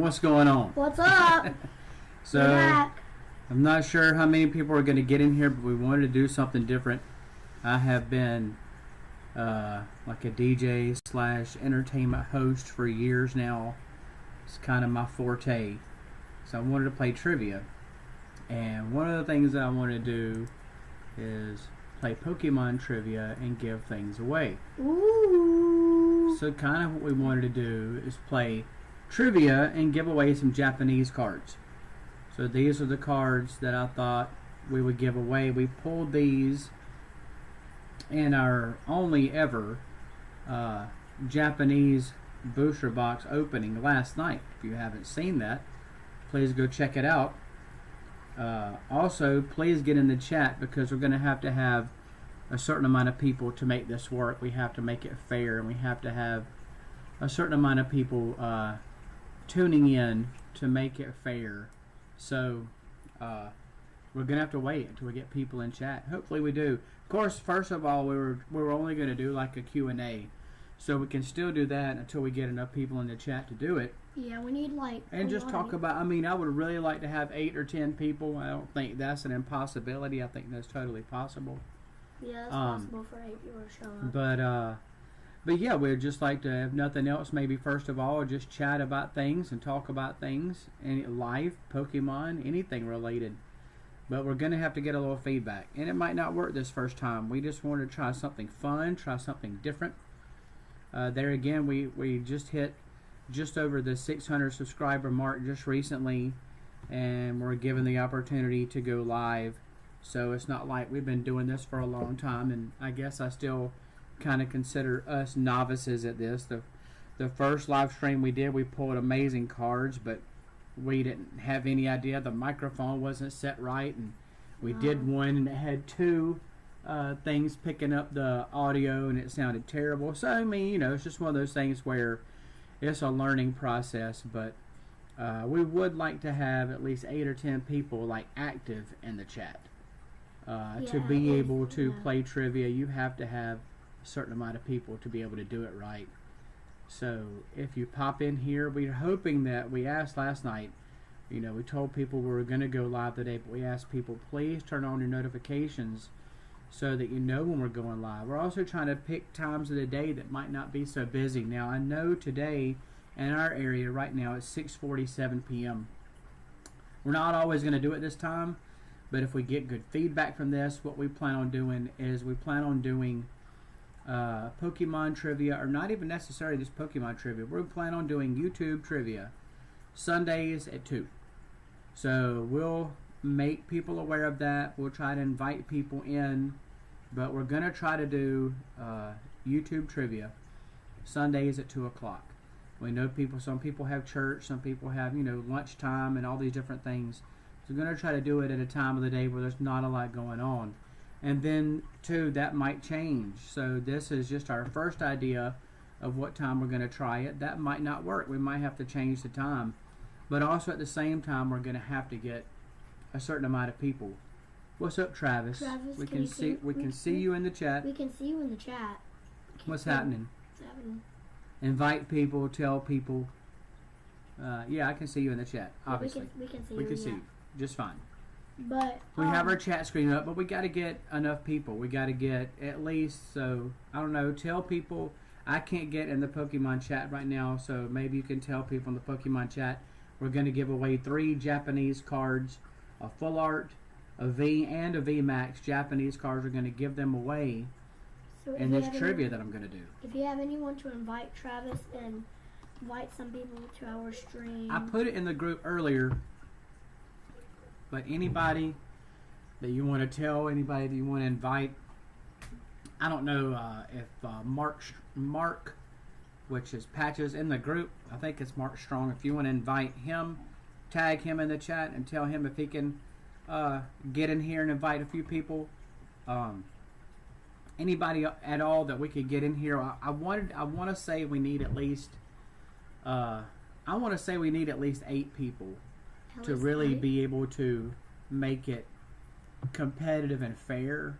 What's going on? What's up? So, We're back. I'm not sure how many people are going to get in here, but we wanted to do something different. I have been like a DJ / entertainment host for years now. It's kind of my forte. So I wanted to play trivia. And one of the things that I want to do is play Pokemon trivia and give things away. Ooh. So kind of what we wanted to do is play trivia and give away some Japanese cards. So these are the cards that I thought we would give away. We pulled these in our only ever Japanese booster box opening last night. If you haven't seen that, please go check it out. Also, please get in the chat because we're going to have a certain amount of people to make this work. We have to make it fair, and we have to have a certain amount of people tuning in to make it fair. So we're gonna have to wait until we get people in chat. Hopefully we do. Of course, first of all, we were only going to do like a Q&A, so we can still do that until we get enough people in the chat to do it. Yeah, we need like. And just talk about. I mean, I would really like to have 8 or 10 people. I don't think that's an impossibility. I think that's totally possible. Yeah, it's possible for 8 people to show up. But yeah, we'd just like to, if nothing else, maybe first of all, just chat about things and talk about things, and life, Pokemon, anything related. But we're going to have to get a little feedback. And it might not work this first time. We just wanted to try something fun, try something different. There again, we just hit just over the 600 subscriber mark just recently, and we're given the opportunity to go live. So it's not like we've been doing this for a long time, and I guess I still kind of consider us novices at this. The first live stream we did, we pulled amazing cards, but we didn't have any idea the microphone wasn't set right, and we did one and it had 2 things picking up the audio and it sounded terrible. So I mean, you know, it's just one of those things where it's a learning process. But we would like to have at least 8 or 10 people like active in the chat to be able to play trivia. You have to have a certain amount of people to be able to do it right. So if you pop in here, we're hoping that we asked last night, you know, we told people we were going to go live today, but we asked people, please turn on your notifications so that you know when we're going live. We're also trying to pick times of the day that might not be so busy. Now, I know today in our area right now it's 6:47 p.m. We're not always going to do it this time, but if we get good feedback from this, what we plan on doing is we plan on doing Pokemon trivia, or not even necessarily just Pokemon trivia. We plan on doing YouTube trivia Sundays at 2. So we'll make people aware of that. We'll try to invite people in, but we're going to try to do YouTube trivia Sundays at 2 o'clock. We know some people have church, some people have, you know, lunchtime and all these different things. So we're going to try to do it at a time of the day where there's not a lot going on. And then, too, that might change. So this is just our first idea of what time we're going to try it. That might not work. We might have to change the time. But also at the same time, we're going to have to get a certain amount of people. What's up, Travis? Travis, we can see you in the chat. We can see you in the chat. What's happening? What's happening? Invite people, tell people. Yeah, I can see you in the chat, obviously. We can see we you. can see you just fine. But we have our chat screen up, but we got to get enough people. We got to get at least, so I don't know, tell people. I can't get in the Pokemon chat right now, so maybe you can tell people in the Pokemon chat. We're going to give away 3 Japanese cards, a full art, a V, and a V Max Japanese cards. We're going to give them away in this trivia that I'm going to do. If you have anyone to invite Travis and invite some people to our stream. I put it in the group earlier. But anybody that you want to tell, anybody that you want to invite, I don't know if Mark, which is Patches in the group, I think it's Mark Strong. If you want to invite him, tag him in the chat and tell him if he can get in here and invite a few people. Anybody at all that we could get in here. I want to say we need at least 8 people to really be able to make it competitive and fair.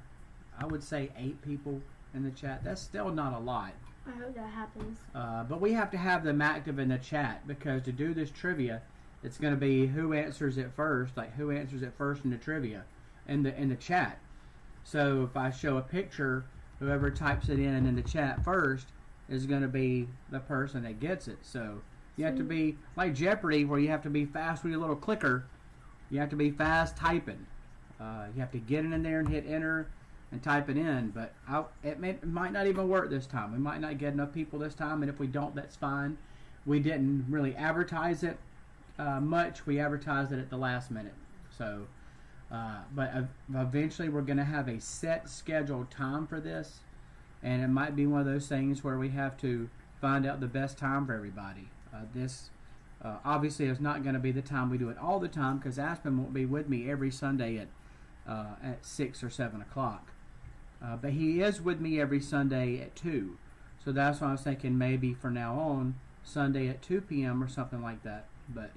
I would say 8 people in the chat. That's still not a lot. I hope that happens. But we have to have them active in the chat, because to do this trivia, it's going to be who answers it first, like who answers it first in the trivia, in the chat. So if I show a picture, whoever types it in the chat first is going to be the person that gets it. So you have to be like Jeopardy, where you have to be fast with your little clicker. You have to be fast typing. You have to get it in there and hit enter and type it in. But it might not even work this time. We might not get enough people this time, and if we don't, that's fine. We didn't really advertise it much. We advertised it at the last minute. So, but eventually we're going to have a set scheduled time for this, and it might be one of those things where we have to find out the best time for everybody. This obviously is not going to be the time we do it all the time, because Aspen won't be with me every Sunday at 6 or 7 o'clock. But he is with me every Sunday at 2. So that's why I was thinking maybe for now on, Sunday at 2 p.m. or something like that. But,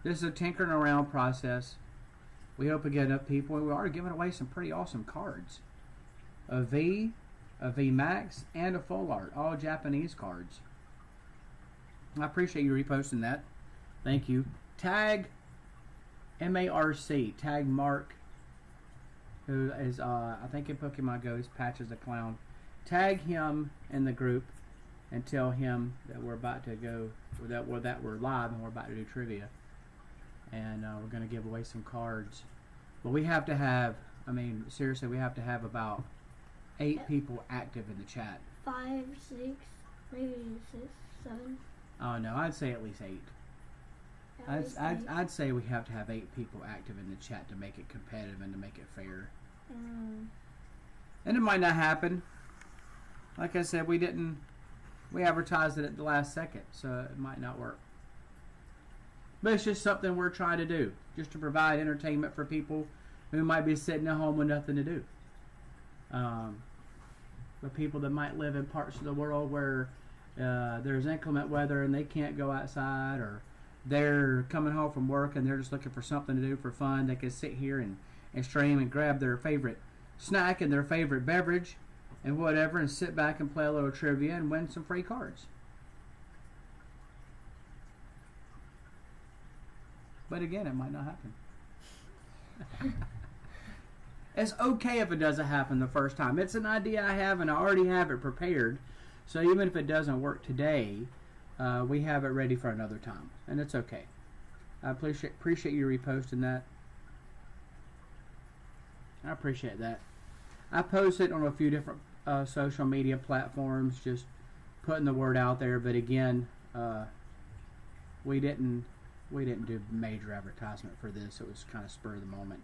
this is a tinkering around process. We hope we get enough people. We are giving away some pretty awesome cards. A V Max, and a Full Art. All Japanese cards. I appreciate you reposting that. Thank you. Tag MARC. Tag Mark, who is, I think in Pokemon Go, he's Patches the Clown. Tag him in the group and tell him that we're about to go, that we're live and we're about to do trivia. And we're going to give away some cards. But we have to have, seriously, we have to have about 8 people active in the chat. 5, 6, maybe 6, 7. Oh no, I'd say at least 8. I'd say we have to have 8 people active in the chat to make it competitive and to make it fair. And it might not happen. Like I said, we advertised it at the last second, so it might not work. But it's just something we're trying to do, just to provide entertainment for people who might be sitting at home with nothing to do. For people that might live in parts of the world where there's inclement weather and they can't go outside, or they're coming home from work and they're just looking for something to do for fun. They can sit here and stream and grab their favorite snack and their favorite beverage and whatever, and sit back and play a little trivia and win some free cards. But again, it might not happen. It's okay if it doesn't happen the first time. It's an idea I have, and I already have it prepared. So even if it doesn't work today, we have it ready for another time, and it's okay. I appreciate you reposting that. I appreciate that. I post it on a few different social media platforms, just putting the word out there. But again, we didn't do major advertisement for this. It was kind of spur of the moment.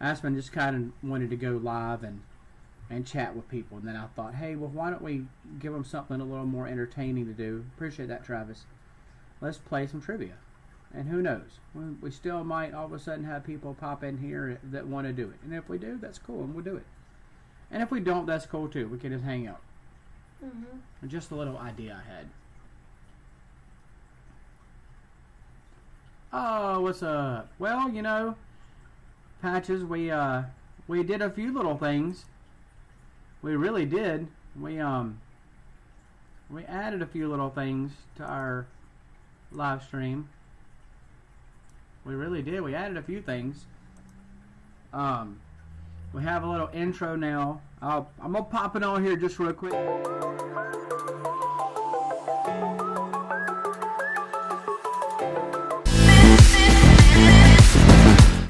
Aspen just kind of wanted to go live and chat with people, and then I thought, hey, well, why don't we give them something a little more entertaining to do? Appreciate that, Travis. Let's play some trivia, and who knows, we still might all of a sudden have people pop in here that want to do it, and if we do, that's cool, and we'll do it. And if we don't, that's cool too. We can just hang out. Just a little idea I had. Oh, what's up? Well, Patches, we did a few little things. We really did. We added a few little things to our live stream. We really did. We added a few things. We have a little intro now. I'm gonna pop it on here just real quick.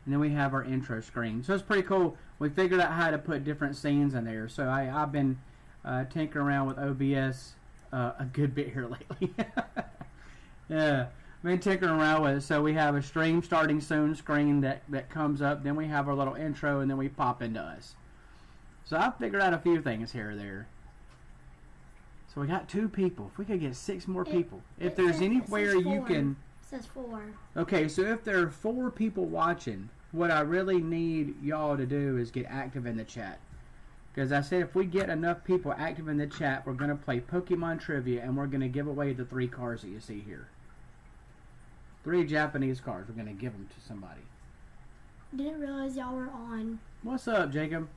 And then we have our intro screen. So it's pretty cool. We figured out how to put different scenes in there. So I've been tinkering around with OBS a good bit here lately. Yeah, I've been tinkering around with it. So we have a stream starting soon screen that comes up. Then we have our little intro, and then we pop into us. So I've figured out a few things here or there. So we got 2 people. If we could get 6 more people. If there's anywhere you can... It says 4. Okay, so if there are 4 people watching, what I really need y'all to do is get active in the chat. Because I said if we get enough people active in the chat, we're going to play Pokemon Trivia, and we're going to give away the 3 cards that you see here. 3 Japanese cards. We're going to give them to somebody. Didn't realize y'all were on. What's up, Jacob?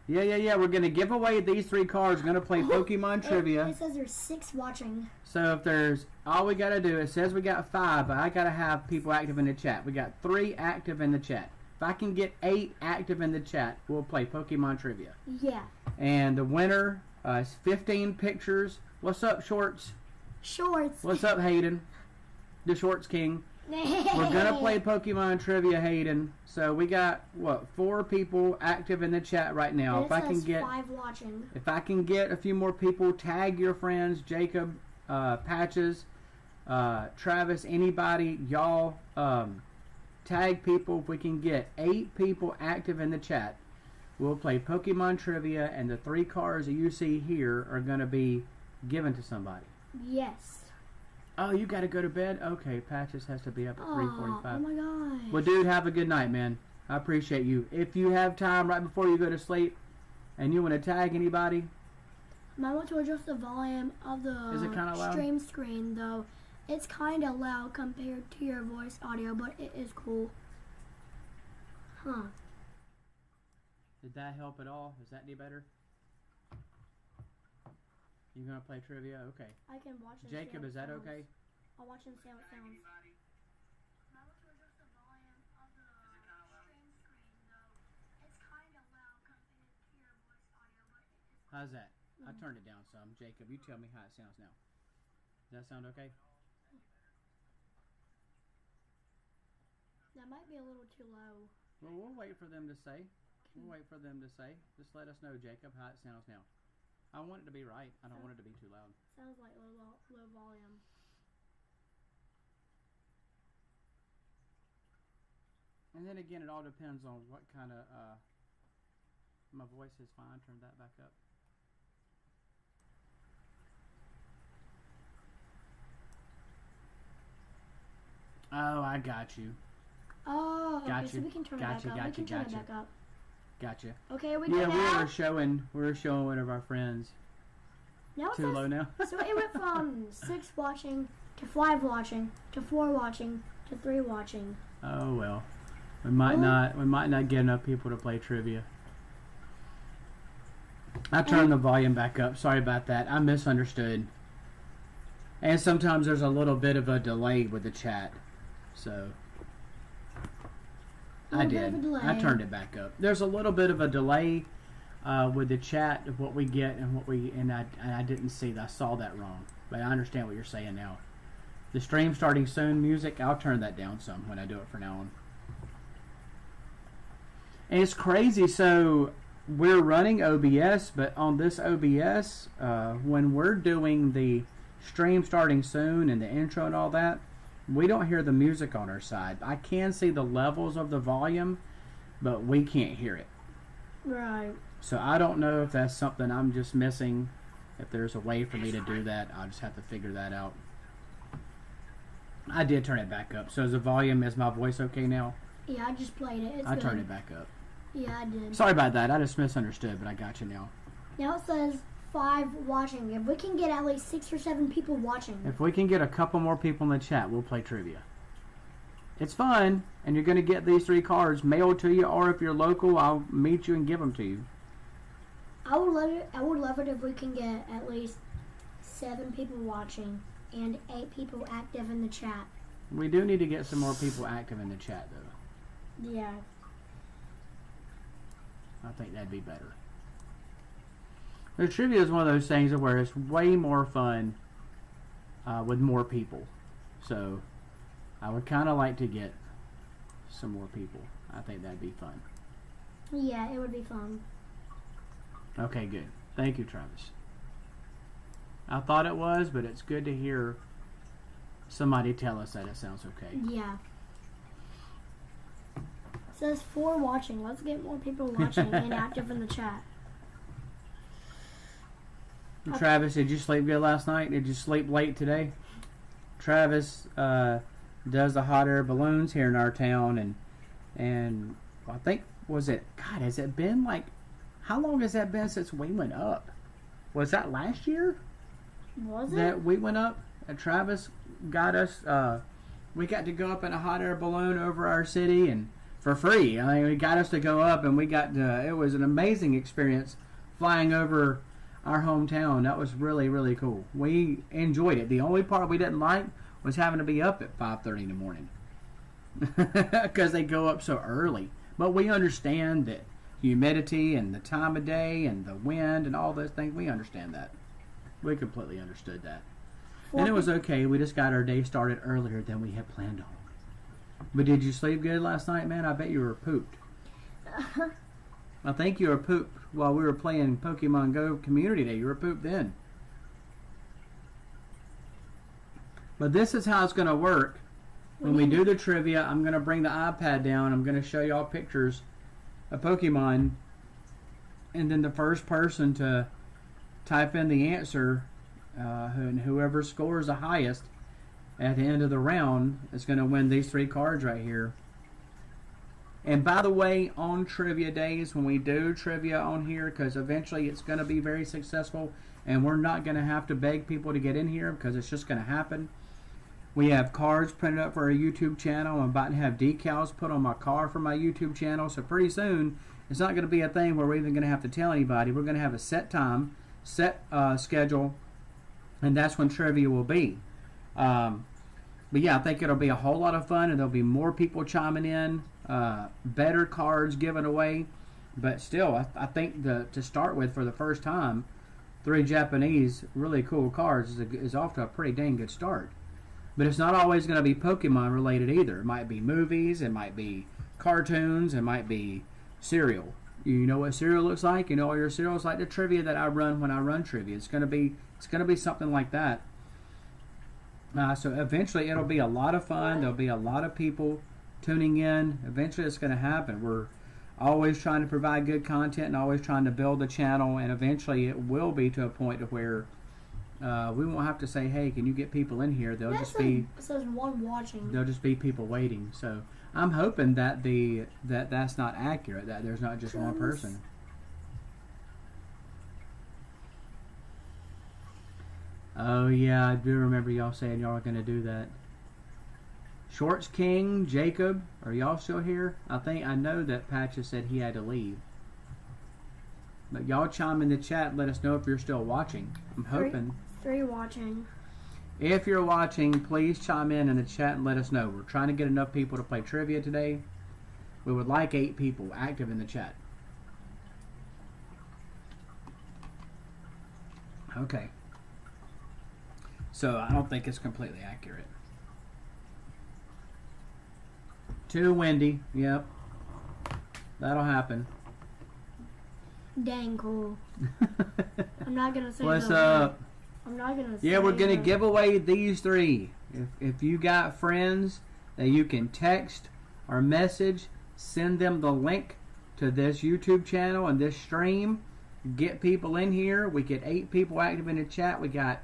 Yeah. We're going to give away these 3 cards. We're going to play Pokemon Trivia. It says there's 6 watching. So if there's, all we got to do, it says we got 5, but I got to have people active in the chat. We got 3 active in the chat. If I can get 8 active in the chat, we'll play Pokemon Trivia. Yeah. And the winner is 15 pictures. What's up, Shorts? Shorts. What's up, Hayden? The Shorts King. We're going to play Pokemon Trivia, Hayden. So we got, 4 people active in the chat right now. And If I can get 5 watching. If I can get a few more people, tag your friends, Jacob, Patches, Travis, anybody, y'all, tag people. If we can get 8 people active in the chat, we'll play Pokemon Trivia, and the 3 cards that you see here are going to be given to somebody. Yes. Oh, you got to go to bed? Okay, Patches has to be up at 3:45. Oh my gosh. Well, dude, have a good night, man. I appreciate you. If you have time right before you go to sleep and you want to tag anybody, I want to adjust the volume of the Is it kinda loud? stream screen, though. It's kind of loud compared to your voice audio, but it is cool. Huh. did that help at all? Is that any better? You going to play trivia? Okay. I can watch and Jacob, is that okay? I'll watch and see how it sounds. How's that? I turned it down some. Jacob, you tell me how it sounds now. Does that sound okay? That might be a little too low. Well, we'll wait for them to say. We'll wait for them to say. Just let us know, Jacob, how it sounds now. I want it to be right. I don't want it to be too loud. Sounds like low volume. And then again, it all depends on what kind of, my voice is fine. Turn that back up. Oh, I got you. Oh, okay, Gotcha. so we can turn Gotcha, it back up. gotcha, We can turn gotcha. it back up. Gotcha. Okay, we Yeah, good now? we were showing one of our friends. Now it Too says- low now. So it went from 6 watching to 5 watching to 4 watching to 3 watching. Oh well, we might not get enough people to play trivia. I turned the volume back up. Sorry about that. I misunderstood. And sometimes there's a little bit of a delay with the chat, so I Little bit of a did. delay. I turned it back up. There's a little bit of a delay with the chat of what we get and I didn't see that. I saw that wrong, but I understand what you're saying now. The stream starting soon music, I'll turn that down some when I do it from now on. And it's crazy, so we're running OBS, but on this OBS, when we're doing the stream starting soon and the intro and all that, we don't hear the music on our side. I can see the levels of the volume, but we can't hear it. Right. So I don't know if that's something I'm just missing. If there's a way for me to do that, I'll just have to figure that out. I did turn it back up. So is the volume, is my voice okay now? Yeah, I just played it. It's I good. turned it back up. Yeah, I did. Sorry about that. I just misunderstood, but I got you now. Now it says 5 watching. If we can get at least 6 or 7 people watching. If we can get a couple more people in the chat, we'll play trivia. It's fun, and you're going to get these 3 cards mailed to you, or if you're local, I'll meet you and give them to you. I would love it if we can get at least 7 people watching and 8 people active in the chat. We do need to get some more people active in the chat, though. Yeah. I think that'd be better. The trivia is one of those things where it's way more fun with more people. So I would kind of like to get some more people. I think that'd be fun. Yeah, it would be fun. Okay, good. Thank you, Travis. I thought it was, but it's good to hear somebody tell us that it sounds okay. Yeah. It says 4 watching. Let's get more people watching and active in the chat. Travis, did you sleep good last night? Did you sleep late today? Travis does the hot air balloons here in our town, and I think, was it, God, has it been like, how long has that been since we went up? Was that last year Was it? that we went up? And Travis got us, we got to go up in a hot air balloon over our city, and for free. I mean, it got us to go up, and it was an amazing experience flying over our hometown. That was really, really cool. We enjoyed it. The only part we didn't like was having to be up at 5:30 in the morning because they go up so early. But we understand that humidity and the time of day and the wind and all those things, we understand that. We completely understood that. And it was okay. We just got our day started earlier than we had planned on. But did you sleep good last night, man? I bet you were pooped. I think you were pooped while we were playing Pokemon Go Community Day. You were pooped then. But this is how it's going to work. When we do the trivia, I'm going to bring the iPad down. I'm going to show y'all pictures of Pokemon. And then the first person to type in the answer, and whoever scores the highest at the end of the round is going to win these 3 cards right here. And by the way, on trivia days, when we do trivia on here, because eventually it's going to be very successful, and we're not going to have to beg people to get in here because it's just going to happen. We have cards printed up for our YouTube channel. I'm about to have decals put on my car for my YouTube channel. So pretty soon, it's not going to be a thing where we're even going to have to tell anybody. We're going to have a set time, set schedule, and that's when trivia will be. But yeah, I think it'll be a whole lot of fun, and there'll be more people chiming in, better cards given away. But still, I think to start with for the first time, 3 Japanese really cool cards is off to a pretty dang good start. But it's not always going to be Pokemon related either. It might be movies, it might be cartoons, it might be cereal. You know what cereal looks like? You know all your cereals like the trivia that I run when I run trivia. It's going to be something like that. So eventually it'll be a lot of fun. There'll be a lot of people tuning in. Eventually it's going to happen. We're always trying to provide good content and always trying to build the channel, and eventually it will be to a point to where we won't have to say, hey, can you get people in here? They'll just be one watching. There'll just be people waiting. So I'm hoping that that's not accurate, that there's not just one person. Oh yeah, I do remember y'all saying y'all are going to do that. Shorts King, Jacob, are y'all still here? I know that Patches said he had to leave. But y'all chime in the chat and let us know if you're still watching. I'm hoping. 3 watching. If you're watching, please chime in the chat and let us know. We're trying to get enough people to play trivia today. We would like 8 people active in the chat. Okay. So I don't think it's completely accurate. 2 Wendy. Yep. That'll happen. Dang cool. I'm not gonna say What's no. up? I'm not gonna say Yeah, we're gonna no. give away these 3. If you got friends that you can text or message, send them the link to this YouTube channel and this stream. Get people in here. We get 8 people active in the chat. We got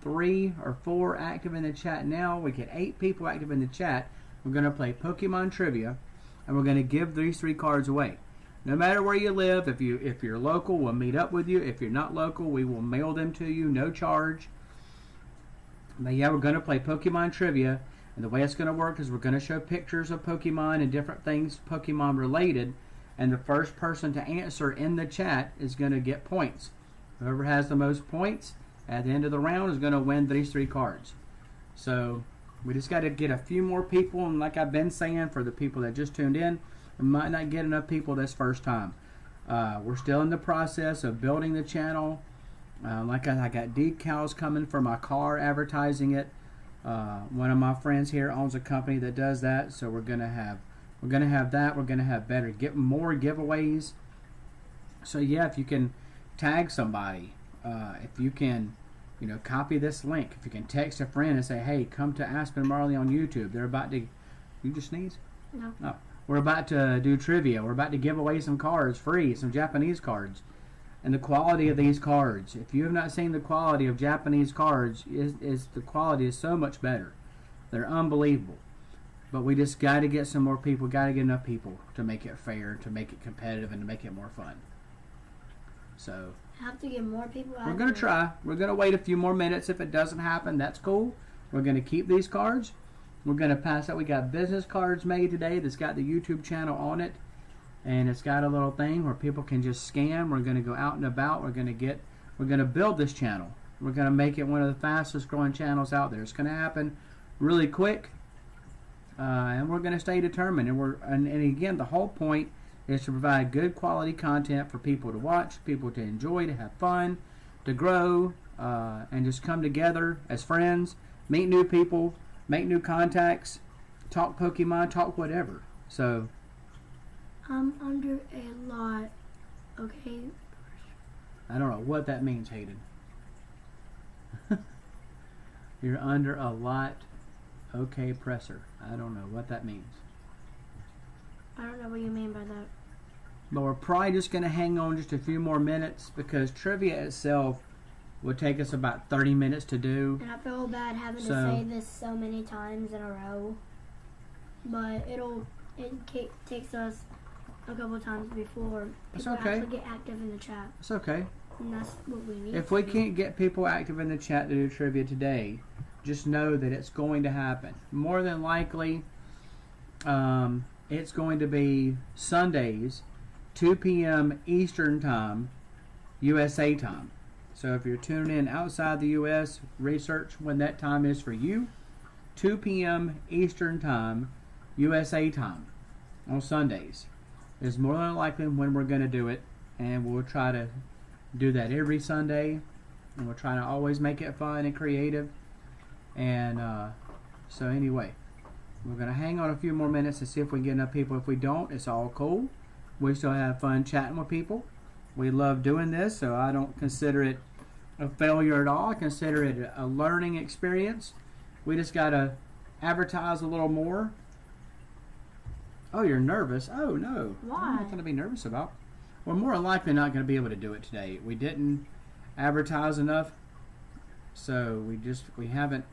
3 or 4 active in the chat now. We get 8 people active in the chat. We're gonna play Pokemon trivia, and we're gonna give these 3 cards away. No matter where you live, if you're local, we'll meet up with you. If you're not local, we will mail them to you, no charge. But yeah, we're going to play Pokemon Trivia, and the way it's going to work is we're going to show pictures of Pokemon and different things Pokemon related, and the first person to answer in the chat is going to get points. Whoever has the most points at the end of the round is going to win these 3 cards. So we just got to get a few more people, and like I've been saying, for the people that just tuned in, we might not get enough people this first time. We're still in the process of building the channel. I got decals coming for my car, advertising it. One of my friends here owns a company that does that, so we're gonna have that. We're gonna have more giveaways. So yeah, if you can tag somebody, if you can, copy this link. If you can text a friend and say, hey, come to Aspen Marley on YouTube. They're about to. You just sneeze? No. Oh. We're about to do trivia. We're about to give away some cards free, some Japanese cards. And the quality of these cards, if you have not seen the quality of Japanese cards, the quality is so much better. They're unbelievable. But we just got to get some more people, got to get enough people to make it fair, to make it competitive, and to make it more fun. So have to get more people out. We're going to try. We're going to wait a few more minutes. If it doesn't happen, that's cool. We're going to keep these cards. We're going to pass out. We got business cards made today that's got the YouTube channel on it. And it's got a little thing where people can just scan. We're going to go out and about. We're going to build this channel. We're going to make it one of the fastest growing channels out there. It's going to happen really quick. And we're going to stay determined. And again, the whole point is to provide good quality content for people to watch, people to enjoy, to have fun, to grow, and just come together as friends, meet new people, make new contacts, talk Pokemon, talk whatever. So I'm under a lot. Okay. I don't know what that means, Hayden. You're under a lot. Okay, presser. I don't know what that means. I don't know what you mean by that. But we're probably just going to hang on just a few more minutes because trivia itself would take us about 30 minutes to do. And I feel bad having to say this so many times in a row. But it takes us a couple times before people actually get active in the chat. It's okay. And that's what we need. If we can't get people active in the chat to do trivia today, just know that it's going to happen. More than likely, it's going to be Sundays, 2 p.m. Eastern Time, USA time. So if you're tuning in outside the U.S., research when that time is for you. 2 p.m. Eastern Time, USA time, on Sundays is more than likely when we're going to do it, and we'll try to do that every Sunday, and we'll try to always make it fun and creative. And so anyway, we're going to hang on a few more minutes and see if we can get enough people. If we don't, it's all cool. We still have fun chatting with people. We love doing this, so I don't consider it a failure at all. I consider it a learning experience. We just got to advertise a little more. Oh, you're nervous? Oh, no. Why? Nothing to be nervous about. We're more than likely not going to be able to do it today. We didn't advertise enough, so we haven't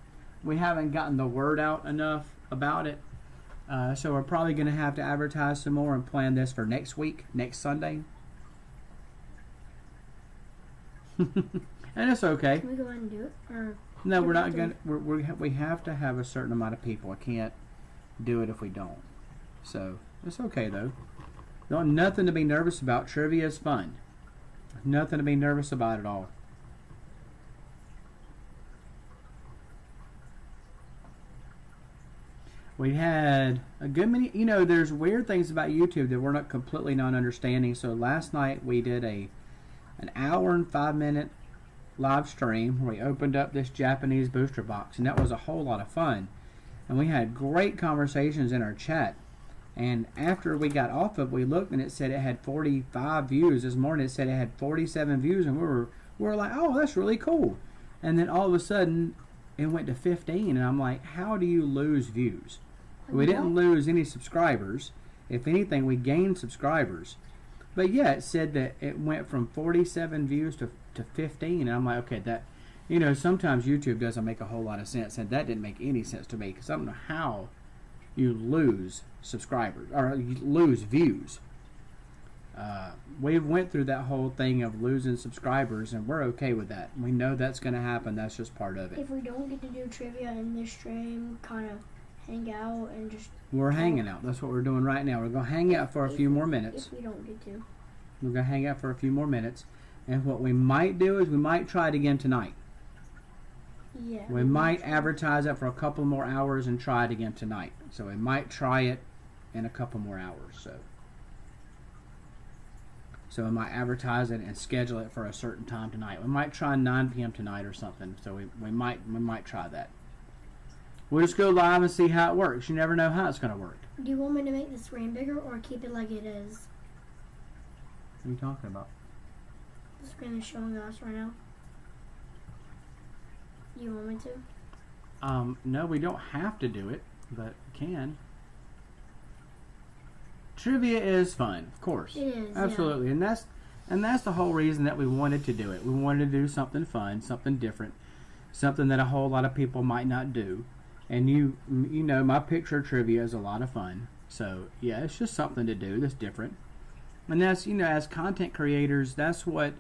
gotten the word out enough about it. So we're probably going to have to advertise some more and plan this for next week, next Sunday. And it's okay. Can we go ahead and do it? Or no, we're not going to. We have to have a certain amount of people. I can't do it if we don't. So it's okay, though. Nothing to be nervous about. Trivia is fun. Nothing to be nervous about at all. We had a good many, there's weird things about YouTube that we're not completely not understanding. So last night we did an hour and 5-minute live stream where we opened up this Japanese booster box, and that was a whole lot of fun. And we had great conversations in our chat. And after we got off of it, we looked and it said it had 45 views. This morning it said it had 47 views, and we were like, oh, that's really cool. And then all of a sudden it went to 15, and I'm like, how do you lose views? We didn't lose any subscribers. If anything, we gained subscribers. But yeah, it said that it went from 47 views to 15, and I'm like, okay, that, sometimes YouTube doesn't make a whole lot of sense, and that didn't make any sense to me, because I don't know how you lose subscribers, or you lose views. We've went through that whole thing of losing subscribers, and we're okay with that. We know that's going to happen. That's just part of it. If we don't get to do trivia in this stream, kind of hang out and just... We're hanging out. That's what we're doing right now. We're going to hang out for a few more minutes. If we don't get to. We're going to hang out for a few more minutes. And what we might do is we might try it again tonight. Yeah. We might advertise it for a couple more hours and try it again tonight. So we might try it in a couple more hours. So we might advertise it and schedule it for a certain time tonight. We might try 9 p.m. tonight or something. So we might try that. We'll just go live and see how it works. You never know how it's going to work. Do you want me to make the screen bigger or keep it like it is? What are you talking about? The screen is showing us right now. Do you want me to? No, we don't have to do it, but we can. Trivia is fun, of course. It is, absolutely, yeah. and that's the whole reason that we wanted to do it. We wanted to do something fun, something different, something that a whole lot of people might not do. And you know, my picture trivia is a lot of fun. So yeah, it's just something to do that's different. And that's, as content creators, that's what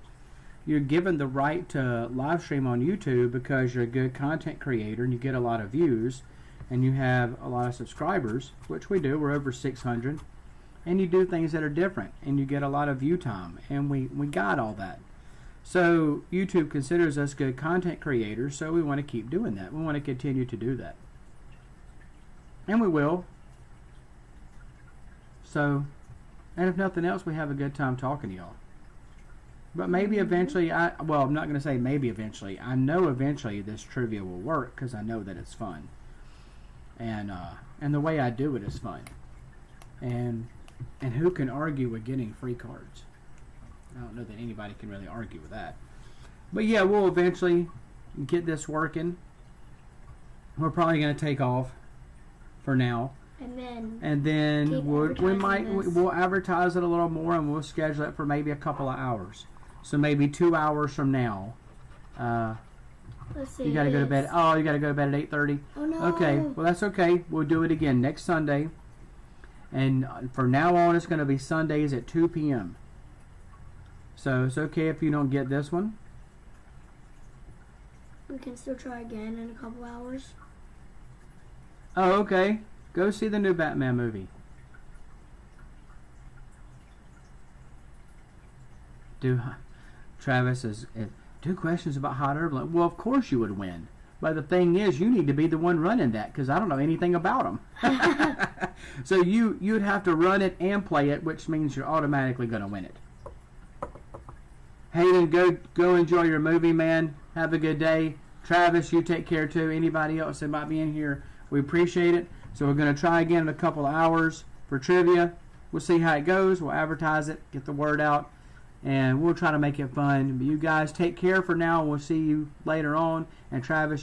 you're given the right to live stream on YouTube, because you're a good content creator and you get a lot of views. and you have a lot of subscribers, which we do, we're over 600, and you do things that are different, and you get a lot of view time, and we got all that. So YouTube considers us good content creators, so we want to keep doing that. We want to continue to do that. And we will. So, and if nothing else, we have a good time talking to y'all. But maybe eventually, I'm not going to say maybe eventually. I know eventually this trivia will work because I know that it's fun. And the way I do it is fun. And who can argue with getting free cards? I don't know that anybody can really argue with that. But yeah, we'll eventually get this working. We're probably going to take off for now. And then we'll advertise it a little more, and we'll schedule it for maybe a couple of hours. So maybe 2 hours from now. Let's see. You got to go to bed. Oh, you got to go to bed at 8:30. Oh no. Okay, well that's okay. We'll do it again next Sunday. And from now on, it's going to be Sundays at 2 p.m. So it's okay if you don't get this one. We can still try again in a couple hours. Oh, okay. Go see the new Batman movie. Travis is 2 questions about hot air balloon. Well, of course you would win. But the thing is, you need to be the one running that because I don't know anything about them. So you'd have to run it and play it, which means you're automatically going to win it. Hayden, go enjoy your movie, man. Have a good day. Travis, you take care too. Anybody else that might be in here, we appreciate it. So we're going to try again in a couple of hours for trivia. We'll see how it goes. We'll advertise it, get the word out, and we'll try to make it fun. But you guys take care for now. We'll see you later on. And Travis,